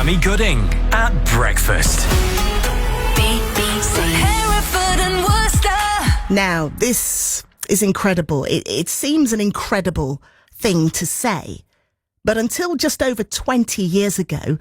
Tammy Gooding at breakfast. BBC. Hereford and Worcester. Now, this is incredible. It seems an incredible thing to say, but until just over 20 years ago,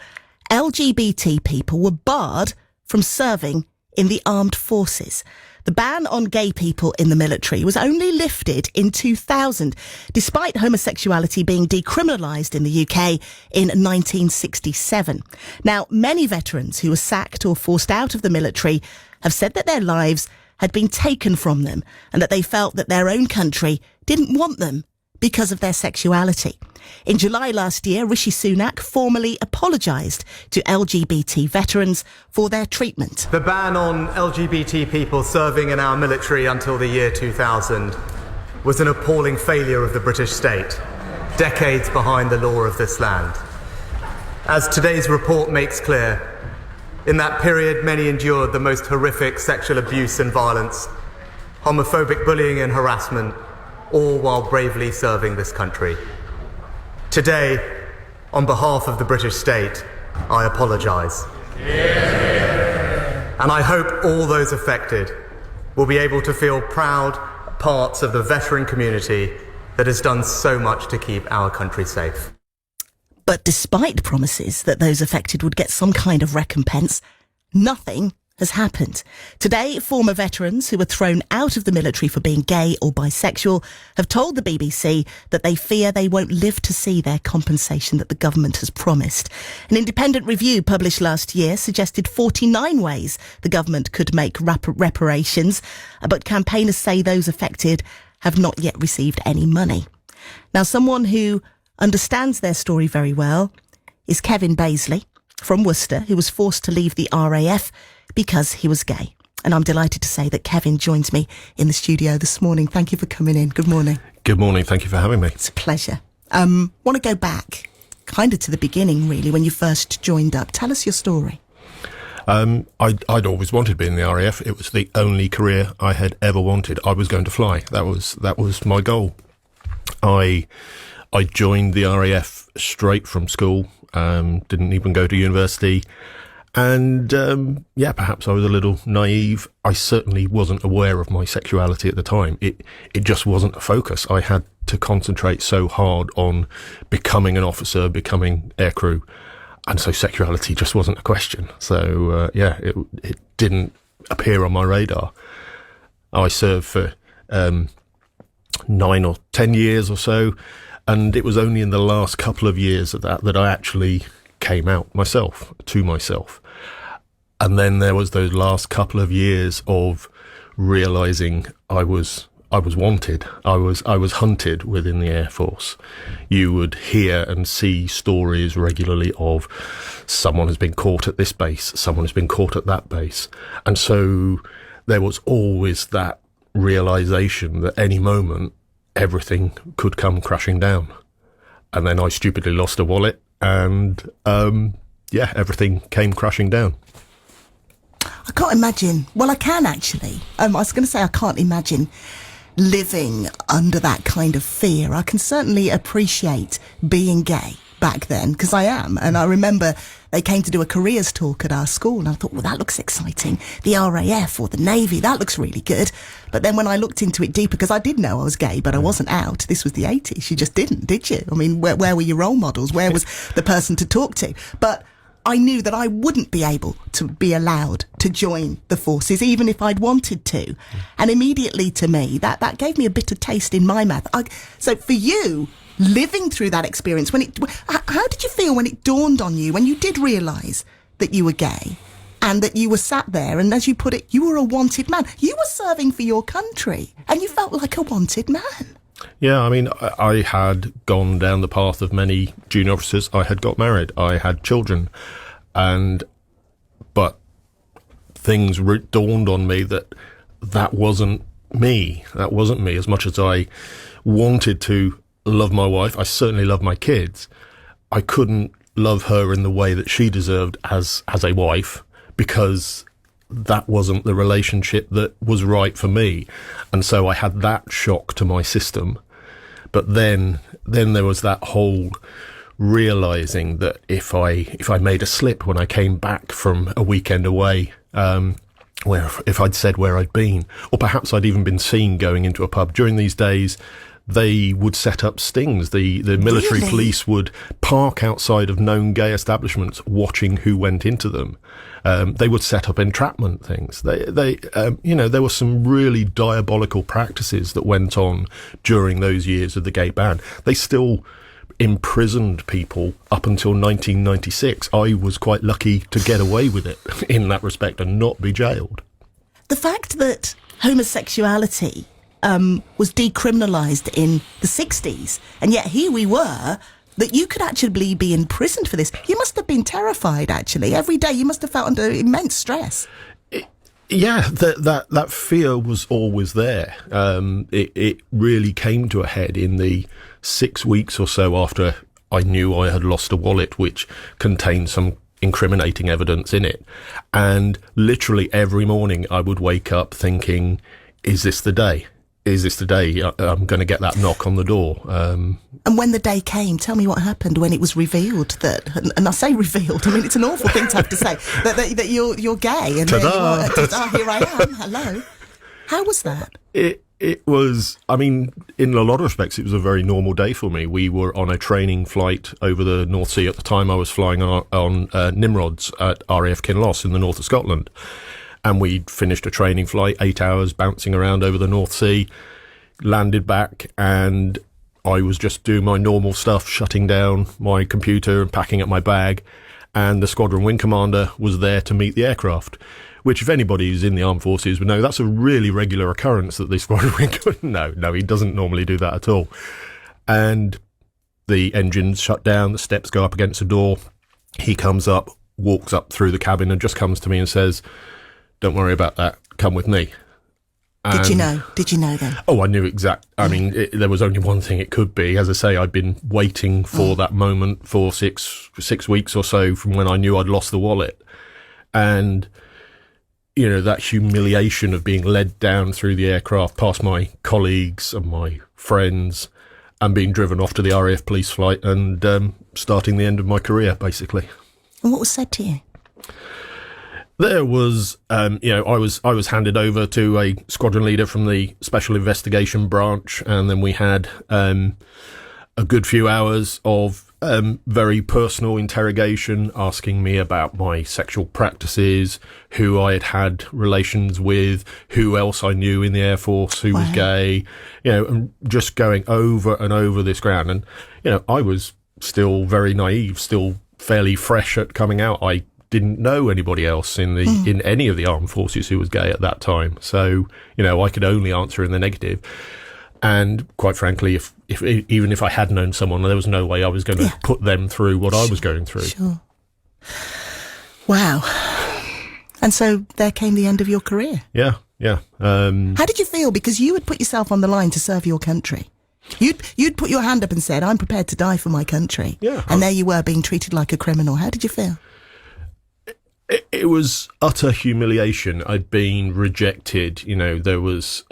LGBT people were barred from serving in the armed forces. The ban on gay people in the military was only lifted in 2000, despite homosexuality being decriminalised in the UK in 1967. Now, many veterans who were sacked or forced out of the military have said that their lives had been taken from them and that they felt that their own country didn't want them because of their sexuality. In July last year, Rishi Sunak formally apologised to LGBT veterans for their treatment. The ban on LGBT people serving in our military until the year 2000 was an appalling failure of the British state, decades behind the law of this land. As today's report makes clear, in that period many endured the most horrific sexual abuse and violence, homophobic bullying and harassment, all while bravely serving this country. Today, on behalf of the British state, I apologise. And I hope all those affected will be able to feel proud parts of the veteran community that has done so much to keep our country safe. But despite promises that those affected would get some kind of recompense, nothing has happened. Today, former veterans who were thrown out of the military for being gay or bisexual have told the BBC that they fear they won't live to see their compensation that the government has promised. An independent review published last year suggested 49 ways the government could make reparations, but campaigners say those affected have not yet received any money. Now, someone who understands their story very well is Kevin Baisley from Worcester, who was forced to leave the RAF because he was gay. And I'm delighted to say that Kevin joins me in the studio this morning. Thank you for coming in. Good morning. Good morning. Thank you for having me. It's a pleasure. Want to go back kind of to the beginning, really, when you first joined up. Tell us your story. I'd always wanted to be in the RAF. It was the only career I had ever wanted. I was going to fly. That was my goal. I joined the RAF straight from school. Didn't even go to university. And, perhaps I was a little naive. I certainly wasn't aware of my sexuality at the time. It just wasn't a focus. I had to concentrate so hard on becoming an officer, becoming aircrew. And so sexuality just wasn't a question. So, it didn't appear on my radar. I served for 9 or 10 years or so. And it was only in the last couple of years of that I actually came out to myself. And then there was those last couple of years of realizing I was wanted. I was hunted within the Air Force. You would hear and see stories regularly of someone has been caught at this base, someone has been caught at that base. And so there was always that realization that any moment everything could come crashing down. And then I stupidly lost a wallet and everything came crashing down. I can't imagine. Well, I can actually. I was going to say I can't imagine living under that kind of fear. I can certainly appreciate being gay back then, because I am. And I remember they came to do a careers talk at our school and I thought, well, that looks exciting. The RAF or the Navy, that looks really good. But then when I looked into it deeper, because I did know I was gay, but I wasn't out. This was the 80s. You just didn't, did you? I mean, where were your role models? Where was the person to talk to? But I knew that I wouldn't be able to be allowed to join the forces, even if I'd wanted to. And immediately to me, that gave me a bitter taste in my mouth. So for you, living through that experience, how did you feel when it dawned on you, when you did realise that you were gay and that you were sat there and, as you put it, you were a wanted man? You were serving for your country and you felt like a wanted man. Yeah, I mean, I had gone down the path of many junior officers. I had got married. I had children. But things dawned on me that wasn't me. That wasn't me. As much as I wanted to love my wife, I certainly love my kids. I couldn't love her in the way that she deserved as a wife, because that wasn't the relationship that was right for me. And so I had that shock to my system. But then there was that whole realising that if I made a slip when I came back from a weekend away, where if I'd said where I'd been, or perhaps I'd even been seen going into a pub during these days, they would set up stings. The military Really? police would park outside of known gay establishments, watching who went into them. They would set up entrapment things. There were some really diabolical practices that went on during those years of the gay ban. They still imprisoned people up until 1996. I was quite lucky to get away with it in that respect and not be jailed. The fact that homosexuality was decriminalised in the 60s, and yet here we were, that you could actually be imprisoned for this. You must have been terrified, actually. Every day you must have felt under immense stress. That fear was always there. It really came to a head in the 6 weeks or so after I knew I had lost a wallet which contained some incriminating evidence in it. And literally every morning I would wake up thinking, is this the day? Is this the day I'm going to get that knock on the door? And when the day came, tell me what happened when it was revealed that, and I say revealed, I mean, it's an awful thing to have to say, that you're gay. And Ta-da! Here I am, hello. How was that? It was, I mean, in a lot of respects, it was a very normal day for me. We were on a training flight over the North Sea. At the time, I was flying on Nimrods at RAF Kinloss in the north of Scotland. And we'd finished a training flight, 8 hours bouncing around over the North Sea, landed back, and I was just doing my normal stuff, shutting down my computer and packing up my bag. And the squadron wing commander was there to meet the aircraft, which if anybody who's in the armed forces would know, that's a really regular occurrence that the squadron wing commander, no, he doesn't normally do that at all. And the engines shut down, the steps go up against the door. He comes up, walks up through the cabin and just comes to me and says, "Don't worry about that. Come with me." Did you know? Did you know then? Oh, I knew I mean, there was only one thing it could be. As I say, I'd been waiting for that moment for six weeks or so from when I knew I'd lost the wallet. And, you know, that humiliation of being led down through the aircraft past my colleagues and my friends and being driven off to the RAF police flight and starting the end of my career, basically. And what was said to you? There was, I was handed over to a squadron leader from the Special Investigation Branch, and then we had a good few hours of very personal interrogation, asking me about my sexual practices, who I had had relations with, who else I knew in the Air Force who was gay, and just going over and over this ground. And, I was still very naive, still fairly fresh at coming out. I didn't know anybody else in any of the armed forces who was gay at that time. So, I could only answer in the negative. And quite frankly, even if I had known someone, there was no way I was going to put them through what I was going through. Sure. Wow. And so there came the end of your career. Yeah. How did you feel? Because you had put yourself on the line to serve your country. You'd put your hand up and said, "I'm prepared to die for my country." Yeah. And there you were being treated like a criminal. How did you feel? It was utter humiliation. I'd been rejected. There was,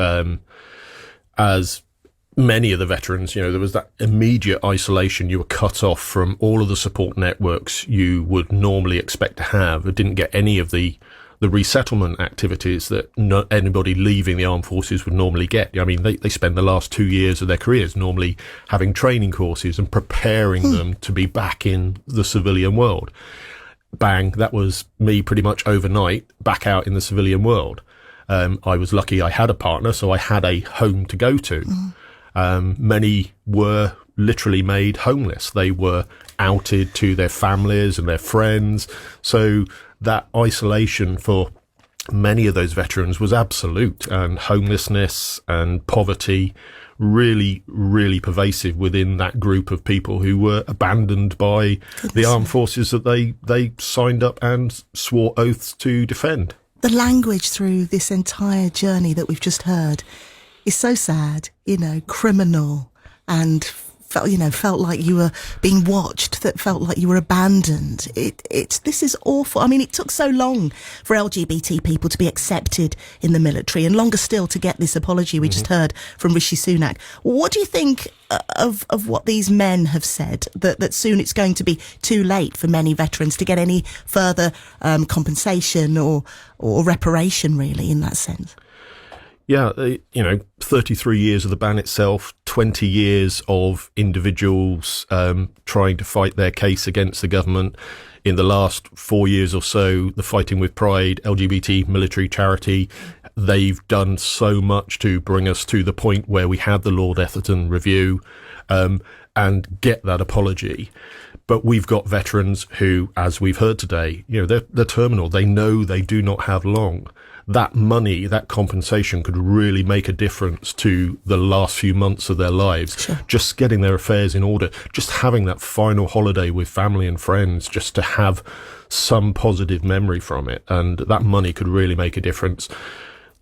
as many of the veterans, there was that immediate isolation. You were cut off from all of the support networks you would normally expect to have. I didn't get any of the resettlement activities that anybody leaving the armed forces would normally get. I mean, they spend the last 2 years of their careers normally having training courses and preparing them to be back in the civilian world. Bang, that was me pretty much overnight back out in the civilian world. I was lucky I had a partner, so I had a home to go to. Many were literally made homeless. They were outed to their families and their friends. So that isolation for many of those veterans was absolute, and homelessness and poverty really, really pervasive within that group of people who were abandoned by the armed forces that they signed up and swore oaths to defend. The language through this entire journey that we've just heard is so sad, criminal and felt like you were being watched, that felt like you were abandoned. This is awful. I mean, it took so long for LGBT people to be accepted in the military, and longer still to get this apology we just heard from Rishi Sunak. What do you think of what these men have said, that soon it's going to be too late for many veterans to get any further compensation or reparation, really, in that sense? Yeah, 33 years of the ban itself, 20 years of individuals trying to fight their case against the government. In the last 4 years or so, the Fighting with Pride LGBT military charity, they've done so much to bring us to the point where we had the Lord Etherton review and get that apology. But we've got veterans who, as we've heard today, they're terminal. They know they do not have long. That money, that compensation could really make a difference to the last few months of their lives. Sure. Just getting their affairs in order, just having that final holiday with family and friends, just to have some positive memory from it. And that money could really make a difference.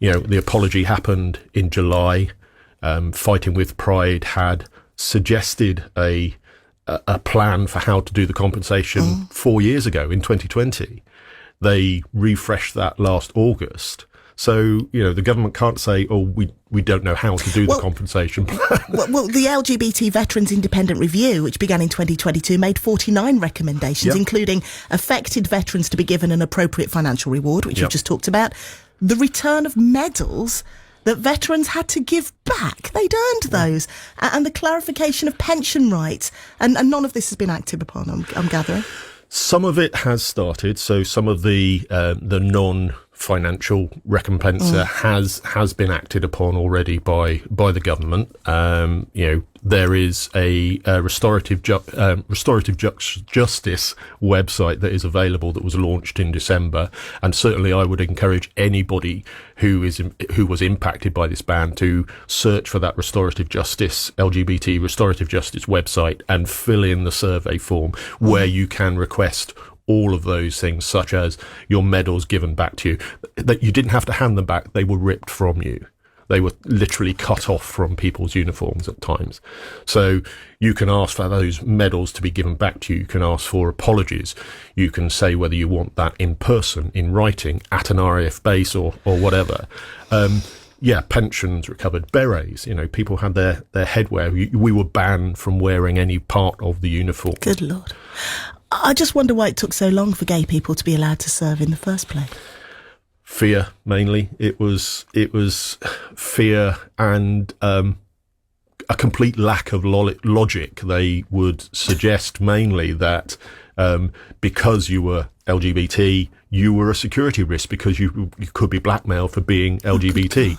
The apology happened in July. Fighting with Pride had suggested a plan for how to do the compensation 4 years ago in 2020. They refreshed that last August. So, the government can't say, we don't know how to do the compensation plan. Well, the LGBT Veterans Independent Review, which began in 2022, made 49 recommendations, including affected veterans to be given an appropriate financial reward, which we've just talked about, the return of medals that veterans had to give back. They'd earned those. And the clarification of pension rights. And none of this has been acted upon, I'm gathering. Some of it has started. So some of the non-financial recompense has been acted upon already by the government. There is a restorative justice website that is available that was launched in December, and certainly I would encourage anybody who was impacted by this ban to search for that LGBT restorative justice website and fill in the survey form where you can request all of those things, such as your medals given back to you. That you didn't have to hand them back; they were ripped from you. They were literally cut off from people's uniforms at times. So you can ask for those medals to be given back to you. You can ask for apologies. You can say whether you want that in person, in writing, at an RAF base or whatever. Pensions recovered, berets. People had their headwear. We were banned from wearing any part of the uniform. Good Lord. I just wonder why it took so long for gay people to be allowed to serve in the first place. Fear, mainly. It was fear and a complete lack of logic. They would suggest mainly that because you were LGBT, you were a security risk because you could be blackmailed for being LGBT,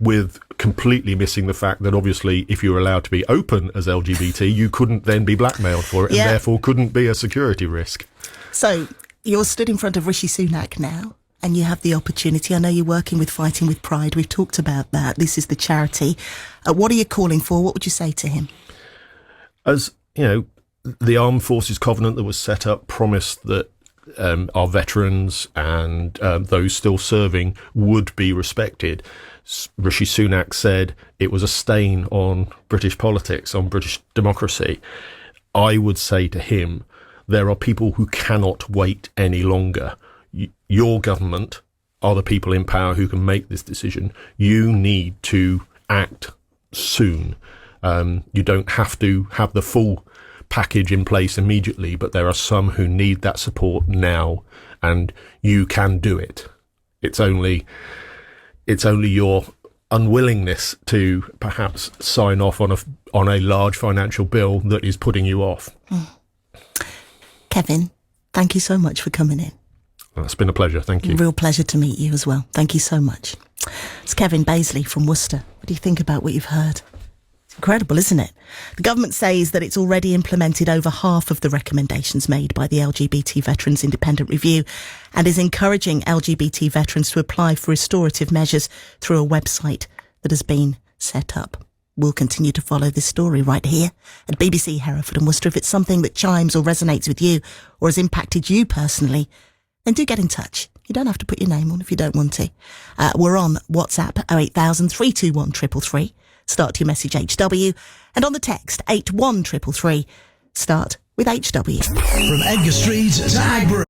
with completely missing the fact that obviously if you were allowed to be open as LGBT, you couldn't then be blackmailed for it and therefore couldn't be a security risk. So you're stood in front of Rishi Sunak now, and you have the opportunity. I know you're working with Fighting with Pride. We've talked about that. This is the charity. What are you calling for? What would you say to him? As the Armed Forces Covenant that was set up promised that our veterans and those still serving would be respected. Rishi Sunak said it was a stain on British politics, on British democracy. I would say to him, there are people who cannot wait any longer. Your government are the people in power who can make this decision. You need to act soon. You don't have to have the full package in place immediately, but there are some who need that support now, and you can do it. It's only your unwillingness to perhaps sign off on a large financial bill that is putting you off. Kevin, thank you so much for coming in. Well, it's been a pleasure. Thank you. Real pleasure to meet you as well. Thank you so much. It's Kevin Baisley from Worcester. What do you think about what you've heard? It's incredible, isn't it? The government says that it's already implemented over half of the recommendations made by the LGBT Veterans Independent Review and is encouraging LGBT veterans to apply for restorative measures through a website that has been set up. We'll continue to follow this story right here at BBC Hereford and Worcester. If it's something that chimes or resonates with you or has impacted you personally, then do get in touch. You don't have to put your name on if you don't want to. We're on WhatsApp 08000 321 333. Start your message HW And on the text 81333, start with HW. From Edgar Street to Agbury.